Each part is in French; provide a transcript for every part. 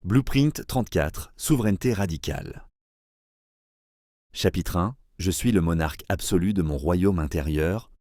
Blueprint 34, Souveraineté radicale. Chapitre 1. Je suis le monarque absolu de mon royaume intérieur.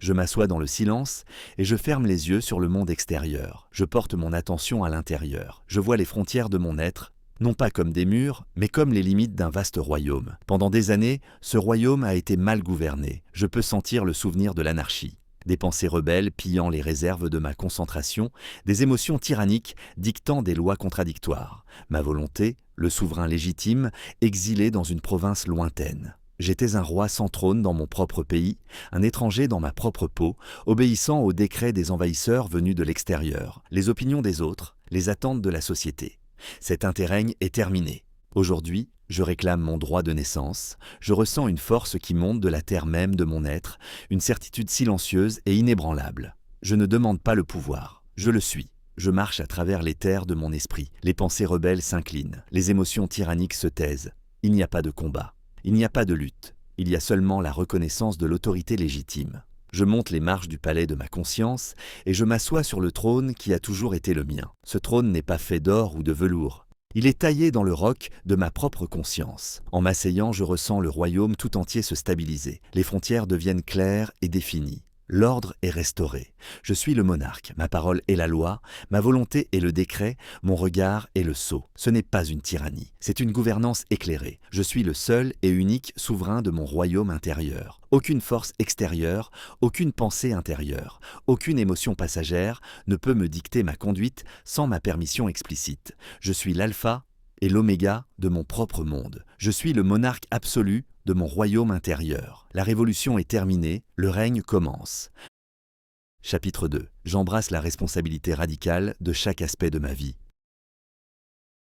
Je m'assois dans le silence et je ferme les yeux sur le monde extérieur. Je porte mon attention à l'intérieur. Je vois les frontières de mon être, non pas comme des murs, mais comme les limites d'un vaste royaume. Pendant des années, ce royaume a été mal gouverné. Je peux sentir le souvenir de l'anarchie. Des pensées rebelles pillant les réserves de ma concentration, des émotions tyranniques dictant des lois contradictoires. Ma volonté, le souverain légitime, exilé dans une province lointaine. J'étais un roi sans trône dans mon propre pays, un étranger dans ma propre peau, obéissant aux décrets des envahisseurs venus de l'extérieur, les opinions des autres, les attentes de la société. Cet interrègne est terminé. Aujourd'hui, je réclame mon droit de naissance, je ressens une force qui monte de la terre même de mon être, une certitude silencieuse et inébranlable. Je ne demande pas le pouvoir, je le suis. Je marche à travers les terres de mon esprit, les pensées rebelles s'inclinent, les émotions tyranniques se taisent. Il n'y a pas de combat, il n'y a pas de lutte, il y a seulement la reconnaissance de l'autorité légitime. Je monte les marches du palais de ma conscience et je m'assois sur le trône qui a toujours été le mien. Ce trône n'est pas fait d'or ou de velours. Il est taillé dans le roc de ma propre conscience. En m'asseyant, je ressens le royaume tout entier se stabiliser. Les frontières deviennent claires et définies. L'ordre est restauré. Je suis le monarque, ma parole est la loi, ma volonté est le décret, mon regard est le sceau. Ce n'est pas une tyrannie, c'est une gouvernance éclairée. Je suis le seul et unique souverain de mon royaume intérieur. Aucune force extérieure, aucune pensée intérieure, aucune émotion passagère ne peut me dicter ma conduite sans ma permission explicite. Je suis l'alpha et l'oméga de mon propre monde. Je suis le monarque absolu de mon royaume intérieur. La révolution est terminée, le règne commence. Chapitre 2. J'embrasse la responsabilité radicale de chaque aspect de ma vie.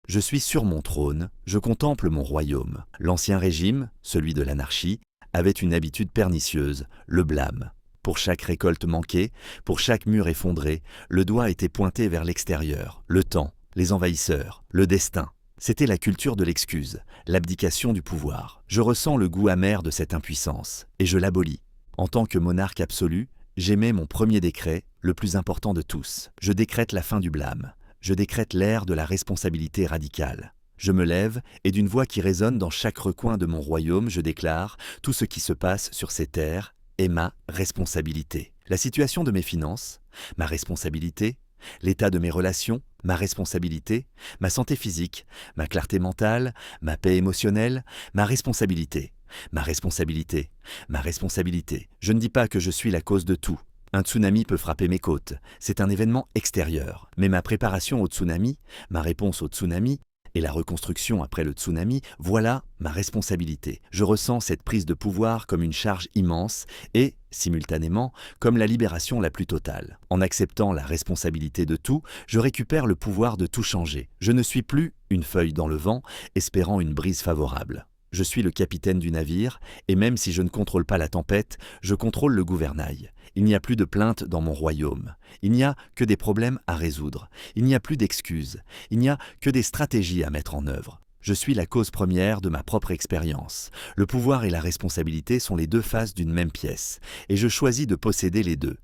Je suis sur mon trône, je contemple mon royaume. L'ancien régime, celui de l'anarchie, avait une habitude pernicieuse, le blâme. Pour chaque récolte manquée, pour chaque mur effondré, le doigt était pointé vers l'extérieur, le temps, les envahisseurs, le destin. C'était la culture de l'excuse, l'abdication du pouvoir. Je ressens le goût amer de cette impuissance, et je l'abolis. En tant que monarque absolu, j'émets mon premier décret, le plus important de tous. Je décrète la fin du blâme. Je décrète l'ère de la responsabilité radicale. Je me lève, et d'une voix qui résonne dans chaque recoin de mon royaume, je déclare « Tout ce qui se passe sur ces terres est ma responsabilité. La situation de mes finances, ma responsabilité. L'état de mes relations, ma responsabilité, ma santé physique, ma clarté mentale, ma paix émotionnelle, ma responsabilité, ma responsabilité, ma responsabilité. Je ne dis pas que je suis la cause de tout. Un tsunami peut frapper mes côtes, c'est un événement extérieur. Mais ma préparation au tsunami, ma réponse au tsunami, et la reconstruction après le tsunami, voilà ma responsabilité. Je ressens cette prise de pouvoir comme une charge immense et, simultanément, comme la libération la plus totale. En acceptant la responsabilité de tout, je récupère le pouvoir de tout changer. Je ne suis plus une feuille dans le vent, espérant une brise favorable. Je suis le capitaine du navire, et même si je ne contrôle pas la tempête, je contrôle le gouvernail. Il n'y a plus de plaintes dans mon royaume. Il n'y a que des problèmes à résoudre. Il n'y a plus d'excuses. Il n'y a que des stratégies à mettre en œuvre. Je suis la cause première de ma propre expérience. Le pouvoir et la responsabilité sont les deux faces d'une même pièce, et je choisis de posséder les deux.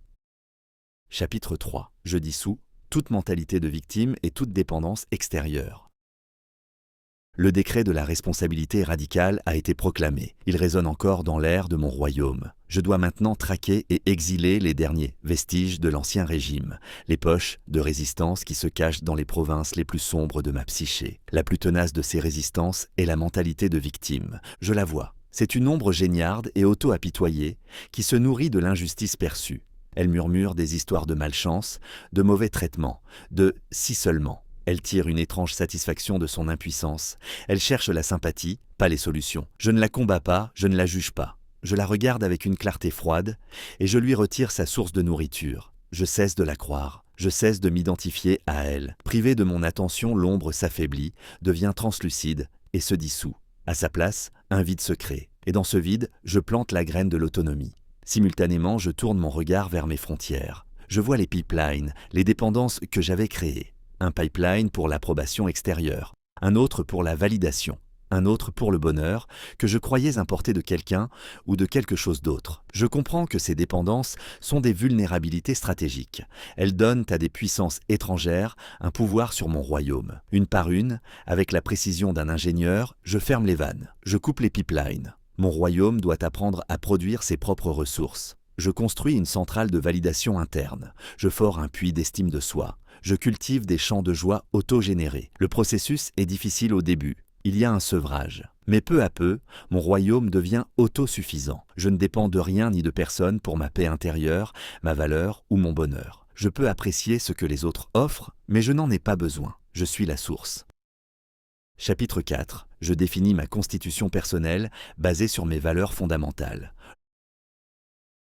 Chapitre 3. Je dissous toute mentalité de victime et toute dépendance extérieure. Le décret de la responsabilité radicale a été proclamé. Il résonne encore dans l'air de mon royaume. Je dois maintenant traquer et exiler les derniers vestiges de l'ancien régime, les poches de résistance qui se cachent dans les provinces les plus sombres de ma psyché. La plus tenace de ces résistances est la mentalité de victime. Je la vois. C'est une ombre géniarde et auto-apitoyée qui se nourrit de l'injustice perçue. Elle murmure des histoires de malchance, de mauvais traitements, de « si seulement ». Elle tire une étrange satisfaction de son impuissance. Elle cherche la sympathie, pas les solutions. Je ne la combats pas, je ne la juge pas. Je la regarde avec une clarté froide et je lui retire sa source de nourriture. Je cesse de la croire, je cesse de m'identifier à elle. Privé de mon attention, l'ombre s'affaiblit, devient translucide et se dissout. À sa place, un vide se crée. Et dans ce vide, je plante la graine de l'autonomie. Simultanément, je tourne mon regard vers mes frontières. Je vois les pipelines, les dépendances que j'avais créées. Un pipeline pour l'approbation extérieure, un autre pour la validation. un autre pour le bonheur, que je croyais importer de quelqu'un ou de quelque chose d'autre. Je comprends que ces dépendances sont des vulnérabilités stratégiques. Elles donnent à des puissances étrangères un pouvoir sur mon royaume. Une par une, avec la précision d'un ingénieur, je ferme les vannes, je coupe les pipelines. Mon royaume doit apprendre à produire ses propres ressources. Je construis une centrale de validation interne. Je fore un puits d'estime de soi. Je cultive des champs de joie autogénérés. Le processus est difficile au début. Il y a un sevrage. Mais peu à peu, mon royaume devient autosuffisant. Je ne dépends de rien ni de personne pour ma paix intérieure, ma valeur ou mon bonheur. Je peux apprécier ce que les autres offrent, mais je n'en ai pas besoin. Je suis la source. Chapitre 4. Je définis ma constitution personnelle basée sur mes valeurs fondamentales.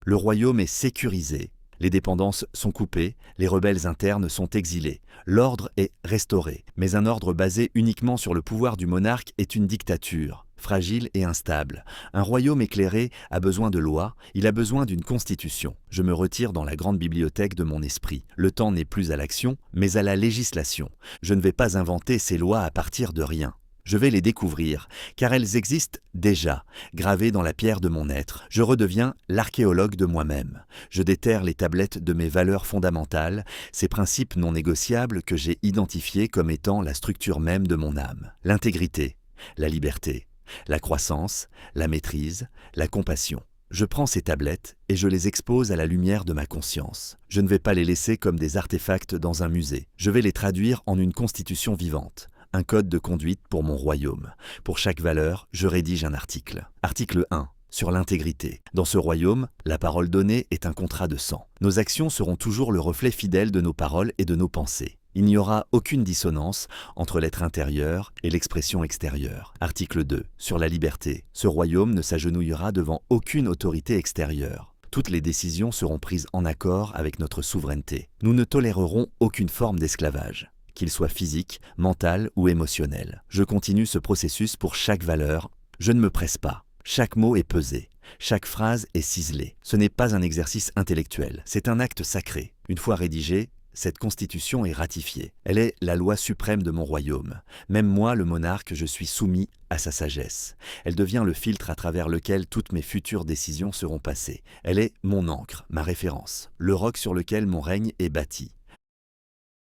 Le royaume est sécurisé. Les dépendances sont coupées, les rebelles internes sont exilés, l'ordre est restauré. Mais un ordre basé uniquement sur le pouvoir du monarque est une dictature, fragile et instable. Un royaume éclairé a besoin de lois, il a besoin d'une constitution. Je me retire dans la grande bibliothèque de mon esprit. Le temps n'est plus à l'action, mais à la législation. Je ne vais pas inventer ces lois à partir de rien. Je vais les découvrir, car elles existent déjà, gravées dans la pierre de mon être. Je redeviens l'archéologue de moi-même. Je déterre les tablettes de mes valeurs fondamentales, ces principes non négociables que j'ai identifiés comme étant la structure même de mon âme. L'intégrité, la liberté, la croissance, la maîtrise, la compassion. Je prends ces tablettes et je les expose à la lumière de ma conscience. Je ne vais pas les laisser comme des artefacts dans un musée. Je vais les traduire en une constitution vivante. Un code de conduite pour mon royaume. Pour chaque valeur, je rédige un article. Article 1. Sur l'intégrité. Dans ce royaume, la parole donnée est un contrat de sang. Nos actions seront toujours le reflet fidèle de nos paroles et de nos pensées. Il n'y aura aucune dissonance entre l'être intérieur et l'expression extérieure. Article 2. Sur la liberté. Ce royaume ne s'agenouillera devant aucune autorité extérieure. Toutes les décisions seront prises en accord avec notre souveraineté. Nous ne tolérerons aucune forme d'esclavage, qu'il soit physique, mental ou émotionnel. Je continue ce processus pour chaque valeur. Je ne me presse pas. Chaque mot est pesé. Chaque phrase est ciselée. Ce n'est pas un exercice intellectuel, c'est un acte sacré. Une fois rédigée, cette constitution est ratifiée. Elle est la loi suprême de mon royaume. Même moi, le monarque, je suis soumis à sa sagesse. Elle devient le filtre à travers lequel toutes mes futures décisions seront passées. Elle est mon encre, ma référence, le roc sur lequel mon règne est bâti.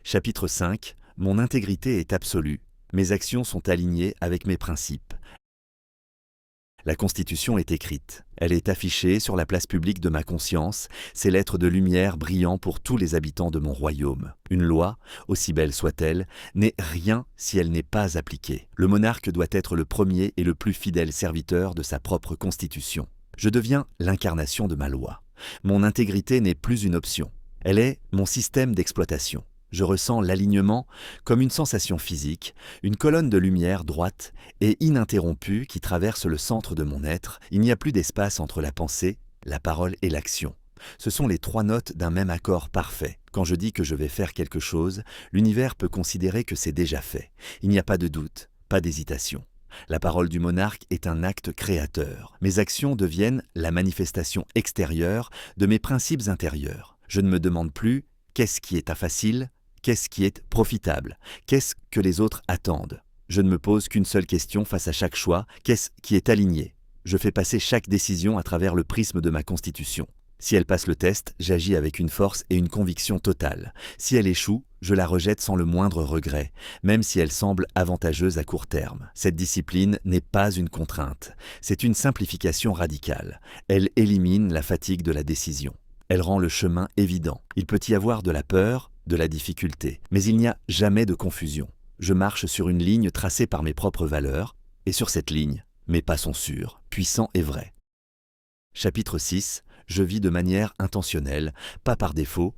Chapitre 5. Mon intégrité est absolue. Mes actions sont alignées avec mes principes. La Constitution est écrite. Elle est affichée sur la place publique de ma conscience, ses lettres de lumière brillant pour tous les habitants de mon royaume. Une loi, aussi belle soit-elle, n'est rien si elle n'est pas appliquée. Le monarque doit être le premier et le plus fidèle serviteur de sa propre Constitution. Je deviens l'incarnation de ma loi. Mon intégrité n'est plus une option. Elle est mon système d'exploitation. Je ressens l'alignement comme une sensation physique, une colonne de lumière droite et ininterrompue qui traverse le centre de mon être. Il n'y a plus d'espace entre la pensée, la parole et l'action. Ce sont les trois notes d'un même accord parfait. Quand je dis que je vais faire quelque chose, l'univers peut considérer que c'est déjà fait. Il n'y a pas de doute, pas d'hésitation. La parole du monarque est un acte créateur. Mes actions deviennent la manifestation extérieure de mes principes intérieurs. Je ne me demande plus qu'est-ce qui est facile, qu'est-ce qui est profitable, qu'est-ce que les autres attendent. Je ne me pose qu'une seule question face à chaque choix, qu'est-ce qui est aligné. Je fais passer chaque décision à travers le prisme de ma constitution. Si elle passe le test, j'agis avec une force et une conviction totale. Si elle échoue, je la rejette sans le moindre regret, même si elle semble avantageuse à court terme. Cette discipline n'est pas une contrainte, c'est une simplification radicale. Elle élimine la fatigue de la décision. Elle rend le chemin évident. Il peut y avoir de la peur, de la difficulté, mais il n'y a jamais de confusion. Je marche sur une ligne tracée par mes propres valeurs, et sur cette ligne, mes pas sont sûrs, puissants et vrais. Chapitre 6. Je vis de manière intentionnelle, pas par défaut.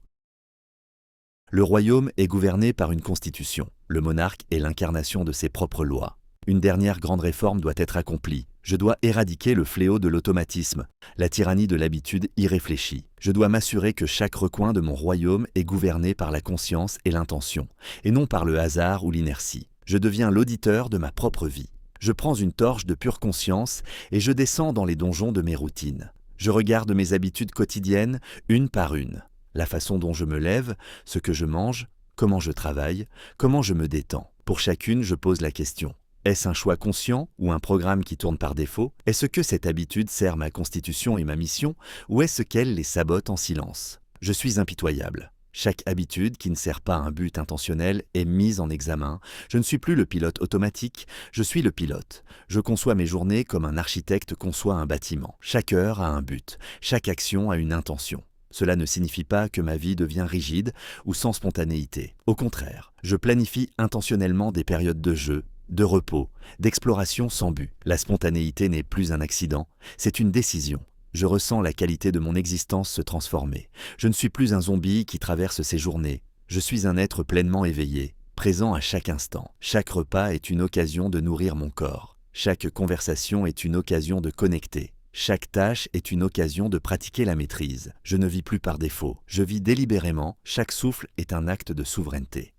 Le royaume est gouverné par une constitution. Le monarque est l'incarnation de ses propres lois. Une dernière grande réforme doit être accomplie. Je dois éradiquer le fléau de l'automatisme, la tyrannie de l'habitude irréfléchie. Je dois m'assurer que chaque recoin de mon royaume est gouverné par la conscience et l'intention, et non par le hasard ou l'inertie. Je deviens l'auditeur de ma propre vie. Je prends une torche de pure conscience et je descends dans les donjons de mes routines. Je regarde mes habitudes quotidiennes, une par une. La façon dont je me lève, ce que je mange, comment je travaille, comment je me détends. Pour chacune, je pose la question. Est-ce un choix conscient ou un programme qui tourne par défaut? Est-ce que cette habitude sert ma constitution et ma mission, ou est-ce qu'elle les sabote en silence? Je suis impitoyable. Chaque habitude qui ne sert pas à un but intentionnel est mise en examen. Je ne suis plus le pilote automatique, je suis le pilote. Je conçois mes journées comme un architecte conçoit un bâtiment. Chaque heure a un but, chaque action a une intention. Cela ne signifie pas que ma vie devient rigide ou sans spontanéité. Au contraire, je planifie intentionnellement des périodes de jeu, de repos, d'exploration sans but. La spontanéité n'est plus un accident, c'est une décision. Je ressens la qualité de mon existence se transformer. Je ne suis plus un zombie qui traverse ses journées. Je suis un être pleinement éveillé, présent à chaque instant. Chaque repas est une occasion de nourrir mon corps. Chaque conversation est une occasion de connecter. Chaque tâche est une occasion de pratiquer la maîtrise. Je ne vis plus par défaut, je vis délibérément. Chaque souffle est un acte de souveraineté.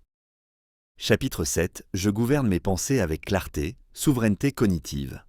Chapitre 7. Je gouverne mes pensées avec clarté, souveraineté cognitive.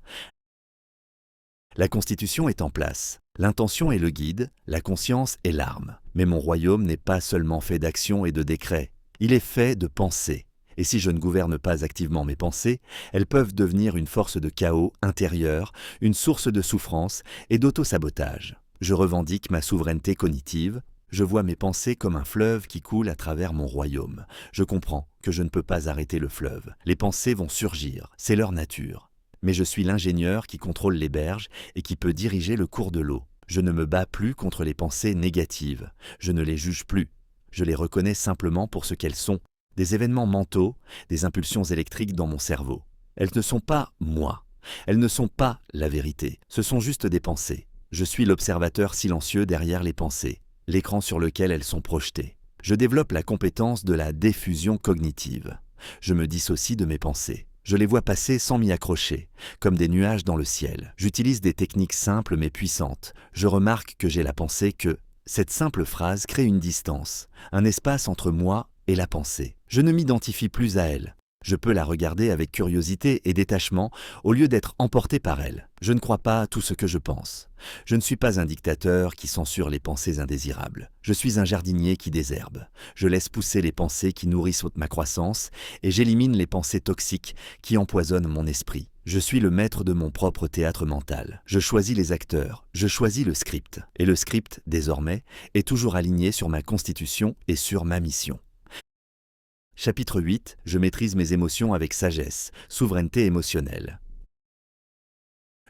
La constitution est en place. L'intention est le guide, la conscience est l'arme. Mais mon royaume n'est pas seulement fait d'actions et de décrets. Il est fait de pensées. Et si je ne gouverne pas activement mes pensées, elles peuvent devenir une force de chaos intérieur, une source de souffrance et d'auto-sabotage. Je revendique ma souveraineté cognitive. Je vois mes pensées comme un fleuve qui coule à travers mon royaume. Je comprends que je ne peux pas arrêter le fleuve. Les pensées vont surgir, c'est leur nature. Mais je suis l'ingénieur qui contrôle les berges et qui peut diriger le cours de l'eau. Je ne me bats plus contre les pensées négatives. Je ne les juge plus. Je les reconnais simplement pour ce qu'elles sont, des événements mentaux, des impulsions électriques dans mon cerveau. Elles ne sont pas moi. Elles ne sont pas la vérité. Ce sont juste des pensées. Je suis l'observateur silencieux derrière les pensées, l'écran sur lequel elles sont projetées. Je développe la compétence de la diffusion cognitive. Je me dissocie de mes pensées. Je les vois passer sans m'y accrocher, comme des nuages dans le ciel. J'utilise des techniques simples mais puissantes. Je remarque que j'ai la pensée que cette simple phrase crée une distance, un espace entre moi et la pensée. Je ne m'identifie plus à elle. Je peux la regarder avec curiosité et détachement au lieu d'être emporté par elle. Je ne crois pas à tout ce que je pense. Je ne suis pas un dictateur qui censure les pensées indésirables. Je suis un jardinier qui désherbe. Je laisse pousser les pensées qui nourrissent ma croissance et j'élimine les pensées toxiques qui empoisonnent mon esprit. Je suis le maître de mon propre théâtre mental. Je choisis les acteurs, je choisis le script. Et le script, désormais, est toujours aligné sur ma constitution et sur ma mission. Chapitre 8. Je maîtrise mes émotions avec sagesse, souveraineté émotionnelle.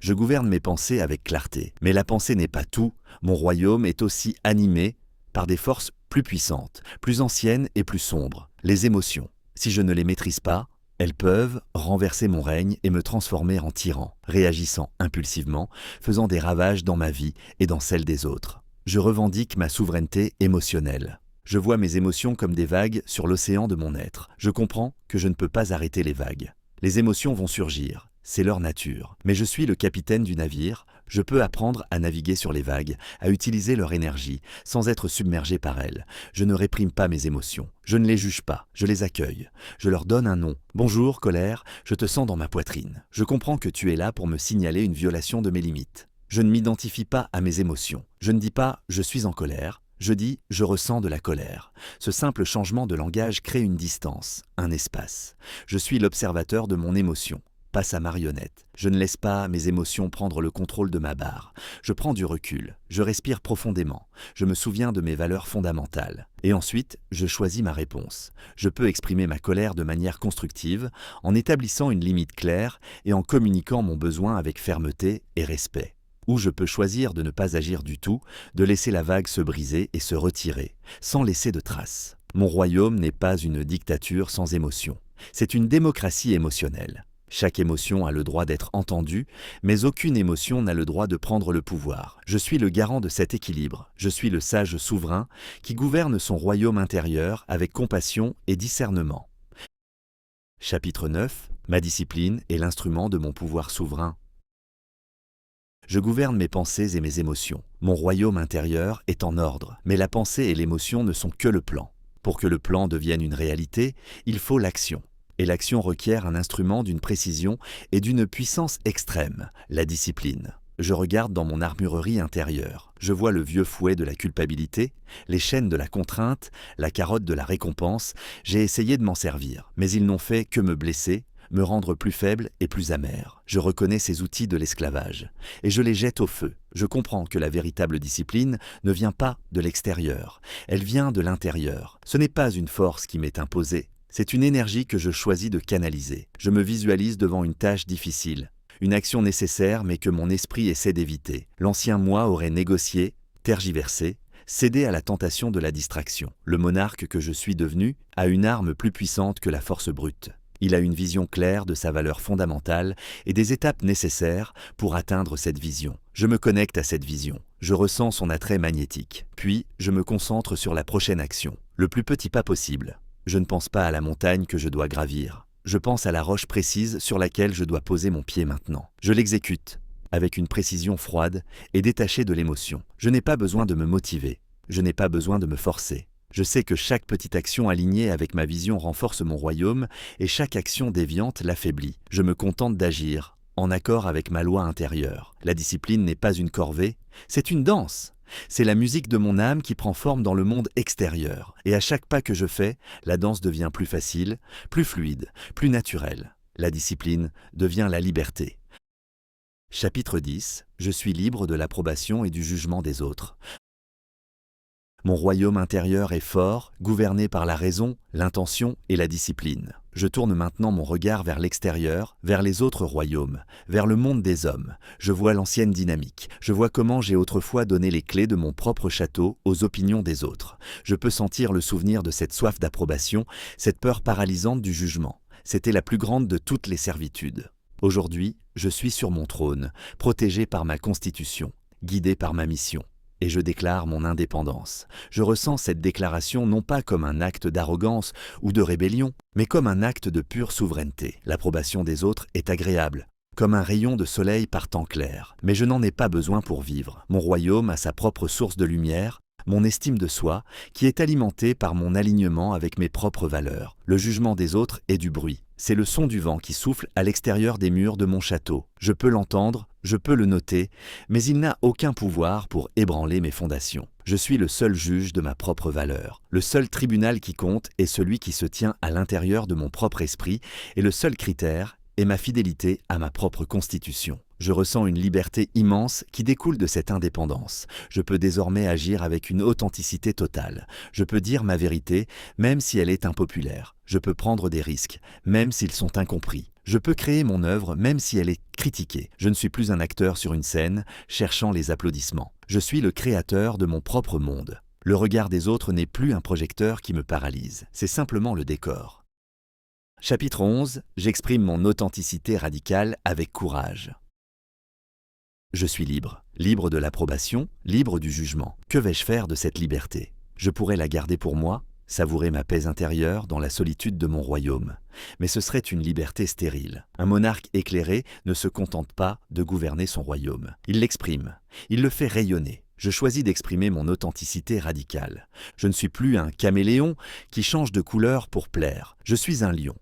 Je gouverne mes pensées avec clarté. Mais la pensée n'est pas tout. Mon royaume est aussi animé par des forces plus puissantes, plus anciennes et plus sombres. Les émotions. Si je ne les maîtrise pas, elles peuvent renverser mon règne et me transformer en tyran, réagissant impulsivement, faisant des ravages dans ma vie et dans celle des autres. Je revendique ma souveraineté émotionnelle. Je vois mes émotions comme des vagues sur l'océan de mon être. Je comprends que je ne peux pas arrêter les vagues. Les émotions vont surgir, c'est leur nature. Mais je suis le capitaine du navire, je peux apprendre à naviguer sur les vagues, à utiliser leur énergie, sans être submergé par elles. Je ne réprime pas mes émotions, je ne les juge pas, je les accueille. Je leur donne un nom. Bonjour, colère, je te sens dans ma poitrine. Je comprends que tu es là pour me signaler une violation de mes limites. Je ne m'identifie pas à mes émotions. Je ne dis pas « je suis en colère ». Je dis « je ressens de la colère ». Ce simple changement de langage crée une distance, un espace. Je suis l'observateur de mon émotion, pas sa marionnette. Je ne laisse pas mes émotions prendre le contrôle de ma barre. Je prends du recul, je respire profondément, je me souviens de mes valeurs fondamentales. Et ensuite, je choisis ma réponse. Je peux exprimer ma colère de manière constructive, en établissant une limite claire et en communiquant mon besoin avec fermeté et respect. Ou je peux choisir de ne pas agir du tout, de laisser la vague se briser et se retirer, sans laisser de traces. Mon royaume n'est pas une dictature sans émotion. C'est une démocratie émotionnelle. Chaque émotion a le droit d'être entendue, mais aucune émotion n'a le droit de prendre le pouvoir. Je suis le garant de cet équilibre. Je suis le sage souverain qui gouverne son royaume intérieur avec compassion et discernement. Chapitre 9. Ma discipline est l'instrument de mon pouvoir souverain. Je gouverne mes pensées et mes émotions. Mon royaume intérieur est en ordre, mais la pensée et l'émotion ne sont que le plan. Pour que le plan devienne une réalité, il faut l'action. Et l'action requiert un instrument d'une précision et d'une puissance extrême, la discipline. Je regarde dans mon armurerie intérieure. Je vois le vieux fouet de la culpabilité, les chaînes de la contrainte, la carotte de la récompense. J'ai essayé de m'en servir, mais ils n'ont fait que me blesser. me rendre plus faible et plus amer. Je reconnais ces outils de l'esclavage, et je les jette au feu. Je comprends que la véritable discipline ne vient pas de l'extérieur, elle vient de l'intérieur. Ce n'est pas une force qui m'est imposée, c'est une énergie que je choisis de canaliser. Je me visualise devant une tâche difficile, une action nécessaire mais que mon esprit essaie d'éviter. L'ancien moi aurait négocié, tergiversé, cédé à la tentation de la distraction. Le monarque que je suis devenu a une arme plus puissante que la force brute. Il a une vision claire de sa valeur fondamentale et des étapes nécessaires pour atteindre cette vision. Je me connecte à cette vision, je ressens son attrait magnétique, puis je me concentre sur la prochaine action, le plus petit pas possible. Je ne pense pas à la montagne que je dois gravir, je pense à la roche précise sur laquelle je dois poser mon pied maintenant. Je l'exécute, avec une précision froide et détachée de l'émotion. Je n'ai pas besoin de me motiver, je n'ai pas besoin de me forcer. Je sais que chaque petite action alignée avec ma vision renforce mon royaume et chaque action déviante l'affaiblit. Je me contente d'agir, en accord avec ma loi intérieure. La discipline n'est pas une corvée, c'est une danse. C'est la musique de mon âme qui prend forme dans le monde extérieur. Et à chaque pas que je fais, la danse devient plus facile, plus fluide, plus naturelle. La discipline devient la liberté. Chapitre 10. Je suis libre de l'approbation et du jugement des autres. Mon royaume intérieur est fort, gouverné par la raison, l'intention et la discipline. Je tourne maintenant mon regard vers l'extérieur, vers les autres royaumes, vers le monde des hommes. Je vois l'ancienne dynamique. Je vois comment j'ai autrefois donné les clés de mon propre château aux opinions des autres. Je peux sentir le souvenir de cette soif d'approbation, cette peur paralysante du jugement. C'était la plus grande de toutes les servitudes. Aujourd'hui, je suis sur mon trône, protégé par ma constitution, guidé par ma mission. Et je déclare mon indépendance. Je ressens cette déclaration non pas comme un acte d'arrogance ou de rébellion, mais comme un acte de pure souveraineté. L'approbation des autres est agréable, comme un rayon de soleil par temps clair. Mais je n'en ai pas besoin pour vivre. Mon royaume a sa propre source de lumière, mon estime de soi, qui est alimentée par mon alignement avec mes propres valeurs. Le jugement des autres est du bruit. C'est le son du vent qui souffle à l'extérieur des murs de mon château. Je peux l'entendre, je peux le noter, mais il n'a aucun pouvoir pour ébranler mes fondations. Je suis le seul juge de ma propre valeur. Le seul tribunal qui compte est celui qui se tient à l'intérieur de mon propre esprit, et le seul critère est ma fidélité à ma propre constitution. Je ressens une liberté immense qui découle de cette indépendance. Je peux désormais agir avec une authenticité totale. Je peux dire ma vérité, même si elle est impopulaire. Je peux prendre des risques, même s'ils sont incompris. Je peux créer mon œuvre, même si elle est critiquée. Je ne suis plus un acteur sur une scène, cherchant les applaudissements. Je suis le créateur de mon propre monde. Le regard des autres n'est plus un projecteur qui me paralyse. C'est simplement le décor. Chapitre 11. J'exprime mon authenticité radicale avec courage. Je suis libre, libre de l'approbation, libre du jugement. Que vais-je faire de cette liberté? Je pourrais la garder pour moi, savourer ma paix intérieure dans la solitude de mon royaume. Mais ce serait une liberté stérile. Un monarque éclairé ne se contente pas de gouverner son royaume. Il l'exprime, il le fait rayonner. Je choisis d'exprimer mon authenticité radicale. Je ne suis plus un caméléon qui change de couleur pour plaire. Je suis un lion.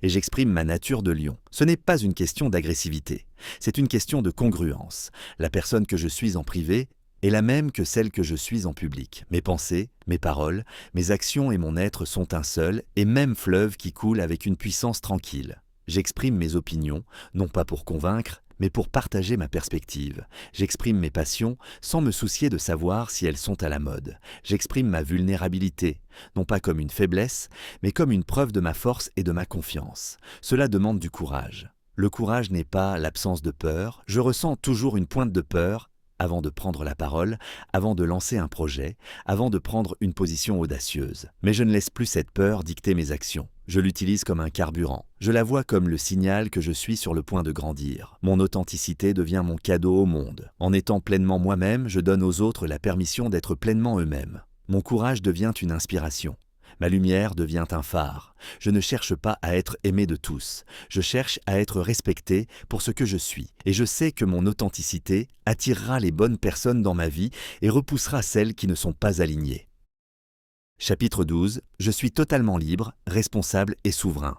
Et j'exprime ma nature de lion. Ce n'est pas une question d'agressivité, c'est une question de congruence. La personne que je suis en privé est la même que celle que je suis en public. Mes pensées, mes paroles, mes actions et mon être sont un seul et même fleuve qui coule avec une puissance tranquille. J'exprime mes opinions, non pas pour convaincre, mais pour partager ma perspective. J'exprime mes passions sans me soucier de savoir si elles sont à la mode. J'exprime ma vulnérabilité, non pas comme une faiblesse, mais comme une preuve de ma force et de ma confiance. Cela demande du courage. Le courage n'est pas l'absence de peur. Je ressens toujours une pointe de peur avant de prendre la parole, avant de lancer un projet, avant de prendre une position audacieuse. Mais je ne laisse plus cette peur dicter mes actions. Je l'utilise comme un carburant. Je la vois comme le signal que je suis sur le point de grandir. Mon authenticité devient mon cadeau au monde. En étant pleinement moi-même, je donne aux autres la permission d'être pleinement eux-mêmes. Mon courage devient une inspiration. Ma lumière devient un phare. Je ne cherche pas à être aimé de tous. Je cherche à être respecté pour ce que je suis. Et je sais que mon authenticité attirera les bonnes personnes dans ma vie et repoussera celles qui ne sont pas alignées. Chapitre 12. Je suis totalement libre, responsable et souverain.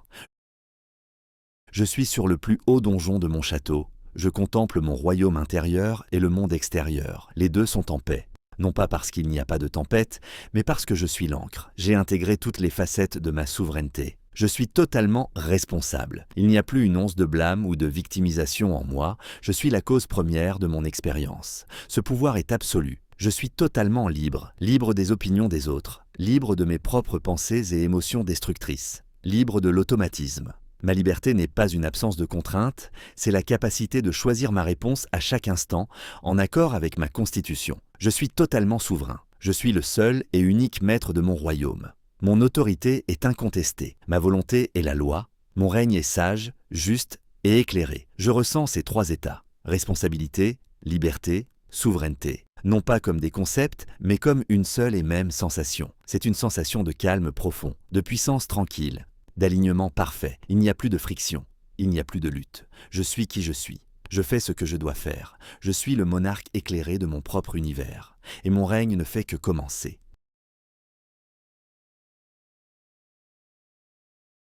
Je suis sur le plus haut donjon de mon château. Je contemple mon royaume intérieur et le monde extérieur. Les deux sont en paix. Non pas parce qu'il n'y a pas de tempête, mais parce que je suis l'encre. J'ai intégré toutes les facettes de ma souveraineté. Je suis totalement responsable. Il n'y a plus une once de blâme ou de victimisation en moi, je suis la cause première de mon expérience. Ce pouvoir est absolu. Je suis totalement libre, libre des opinions des autres, libre de mes propres pensées et émotions destructrices, libre de l'automatisme. Ma liberté n'est pas une absence de contrainte, c'est la capacité de choisir ma réponse à chaque instant, en accord avec ma constitution. Je suis totalement souverain. Je suis le seul et unique maître de mon royaume. Mon autorité est incontestée, ma volonté est la loi, mon règne est sage, juste et éclairé. Je ressens ces trois états, responsabilité, liberté, souveraineté, non pas comme des concepts, mais comme une seule et même sensation. C'est une sensation de calme profond, de puissance tranquille, d'alignement parfait. Il n'y a plus de friction, il n'y a plus de lutte. Je suis qui je suis. Je fais ce que je dois faire. Je suis le monarque éclairé de mon propre univers. Et mon règne ne fait que commencer.